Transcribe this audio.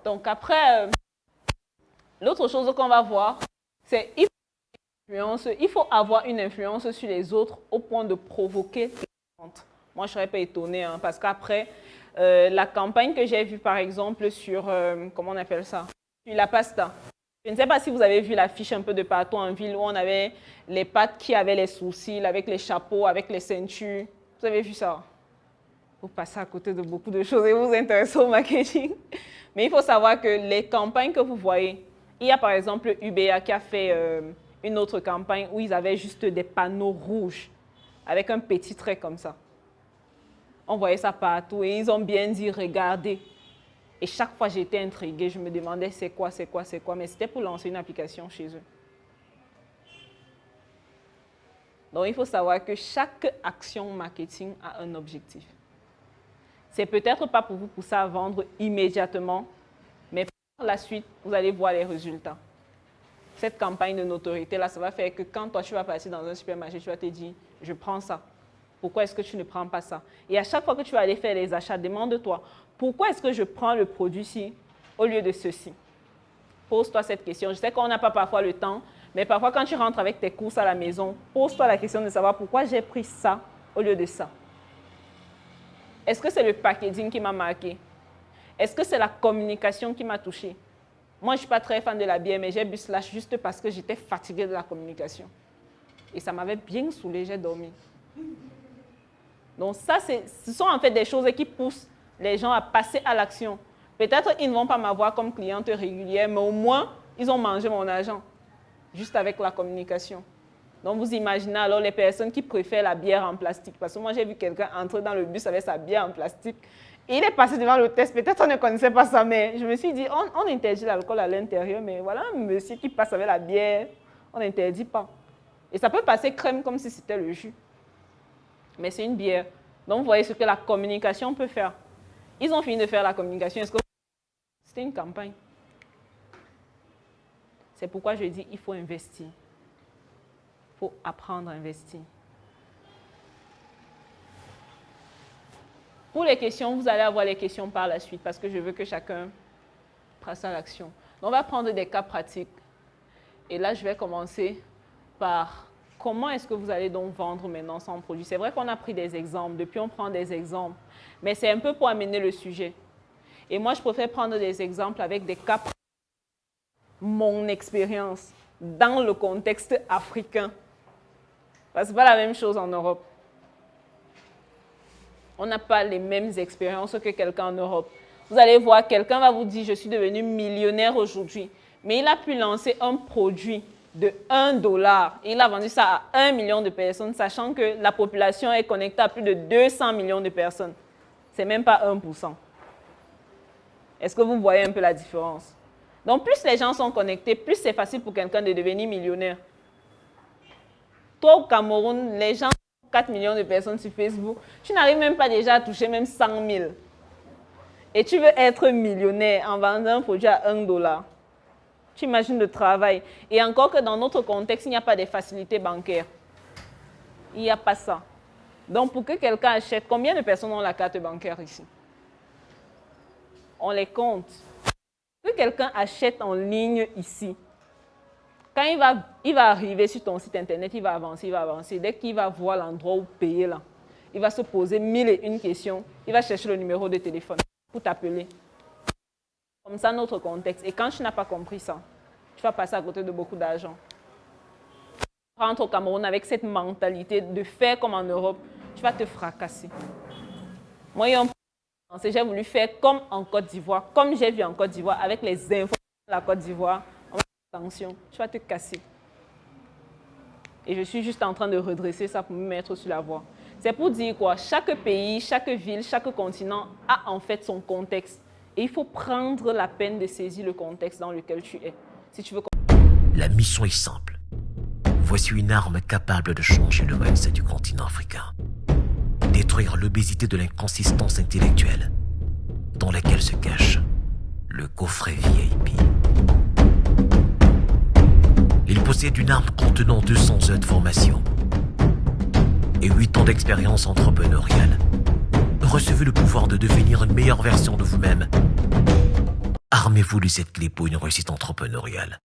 Donc après, l'autre chose qu'on va voir, c'est il faut avoir une influence sur les autres au point de provoquer des ventes. Moi, je ne serais pas étonnée hein, parce qu'après, la campagne que j'ai vue par exemple sur, comment on appelle ça, sur la pasta. Je ne sais pas si vous avez vu l'affiche un peu de partout en ville où on avait les pâtes qui avaient les sourcils, avec les chapeaux, avec les ceintures. Vous avez vu ça? Vous passez à côté de beaucoup de choses et vous vous intéressez au marketing. Mais il faut savoir que les campagnes que vous voyez, il y a par exemple UBA qui a fait une autre campagne où ils avaient juste des panneaux rouges avec un petit trait comme ça. On voyait ça partout et ils ont bien dit regardez. Et chaque fois j'étais intriguée, je me demandais c'est quoi, mais c'était pour lancer une application chez eux. Donc il faut savoir que chaque action marketing a un objectif. C'est peut-être pas pour vous pousser à vendre immédiatement, mais par la suite, vous allez voir les résultats. Cette campagne de notoriété-là, ça va faire que quand toi, tu vas passer dans un supermarché, tu vas te dire, je prends ça. Pourquoi est-ce que tu ne prends pas ça? Et à chaque fois que tu vas aller faire les achats, demande-toi, pourquoi est-ce que je prends le produit-ci au lieu de ceci? Pose-toi cette question. Je sais qu'on n'a pas parfois le temps, mais parfois quand tu rentres avec tes courses à la maison, pose-toi la question de savoir pourquoi j'ai pris ça au lieu de ça. Est-ce que c'est le packaging qui m'a marqué? Est-ce que c'est la communication qui m'a touché? Moi, je ne suis pas très fan de la bière, mais j'ai bu Slash juste parce que j'étais fatiguée de la communication. Et ça m'avait bien saoulée, j'ai dormi. Donc ça, ce sont en fait des choses qui poussent les gens à passer à l'action. Peut-être ils ne vont pas m'avoir comme cliente régulière, mais au moins, ils ont mangé mon argent, juste avec la communication. Donc, vous imaginez alors les personnes qui préfèrent la bière en plastique. Parce que moi, j'ai vu quelqu'un entrer dans le bus avec sa bière en plastique. Et il est passé devant le test. Peut-être on ne connaissait pas ça, mais je me suis dit, on interdit l'alcool à l'intérieur, mais voilà un monsieur qui passe avec la bière, on n'interdit pas. Et ça peut passer crème comme si c'était le jus. Mais c'est une bière. Donc, vous voyez ce que la communication peut faire. Ils ont fini de faire la communication. Est-ce que c'était une campagne? C'est pourquoi je dis, il faut investir. Il faut apprendre à investir. Pour les questions, vous allez avoir les questions par la suite parce que je veux que chacun passe à l'action. Donc, on va prendre des cas pratiques. Et là, je vais commencer par comment est-ce que vous allez donc vendre maintenant son produit. C'est vrai qu'on a pris des exemples, depuis on prend des exemples, mais c'est un peu pour amener le sujet. Et moi, je préfère prendre des exemples avec des cas pratiques. Mon expérience dans le contexte africain. Parce que ce n'est pas la même chose en Europe. On n'a pas les mêmes expériences que quelqu'un en Europe. Vous allez voir, quelqu'un va vous dire, je suis devenu millionnaire aujourd'hui. Mais il a pu lancer un produit de 1 dollar. Et il a vendu ça à 1 million de personnes, sachant que la population est connectée à plus de 200 millions de personnes. Ce n'est même pas 1%. Est-ce que vous voyez un peu la différence? Donc, plus les gens sont connectés, plus c'est facile pour quelqu'un de devenir millionnaire. Toi, au Cameroun, les gens ont 4 millions de personnes sur Facebook. Tu n'arrives même pas déjà à toucher même 100 000. Et tu veux être millionnaire en vendant un produit à 1 dollar. Tu imagines le travail. Et encore que dans notre contexte, il n'y a pas de facilités bancaires. Il n'y a pas ça. Donc, pour que quelqu'un achète, combien de personnes ont la carte bancaire ici? On les compte. Que quelqu'un achète en ligne ici, quand il va arriver sur ton site internet, il va avancer. Dès qu'il va voir l'endroit où payer là, il va se poser 1001 questions. Il va chercher le numéro de téléphone pour t'appeler. Comme ça, notre contexte. Et quand tu n'as pas compris ça, tu vas passer à côté de beaucoup d'argent. Tu rentres au Cameroun avec cette mentalité de faire comme en Europe, tu vas te fracasser. Moi, j'ai voulu faire comme en Côte d'Ivoire, comme j'ai vu en Côte d'Ivoire, avec les informations de la Côte d'Ivoire. Attention, tu vas te casser. Et je suis juste en train de redresser ça pour me mettre sur la voie. C'est pour dire quoi? Chaque pays, chaque ville, chaque continent a en fait son contexte. Et il faut prendre la peine de saisir le contexte dans lequel tu es. Si tu veux... La mission est simple. Voici une arme capable de changer le mindset du continent africain. Détruire l'obésité de l'inconsistance intellectuelle dans laquelle se cache le coffret VIP. Il possède une arme contenant 200 heures de formation et 8 ans d'expérience entrepreneuriale. Recevez le pouvoir de devenir une meilleure version de vous-même. Armé Armez-vous de cette clé pour une réussite entrepreneuriale.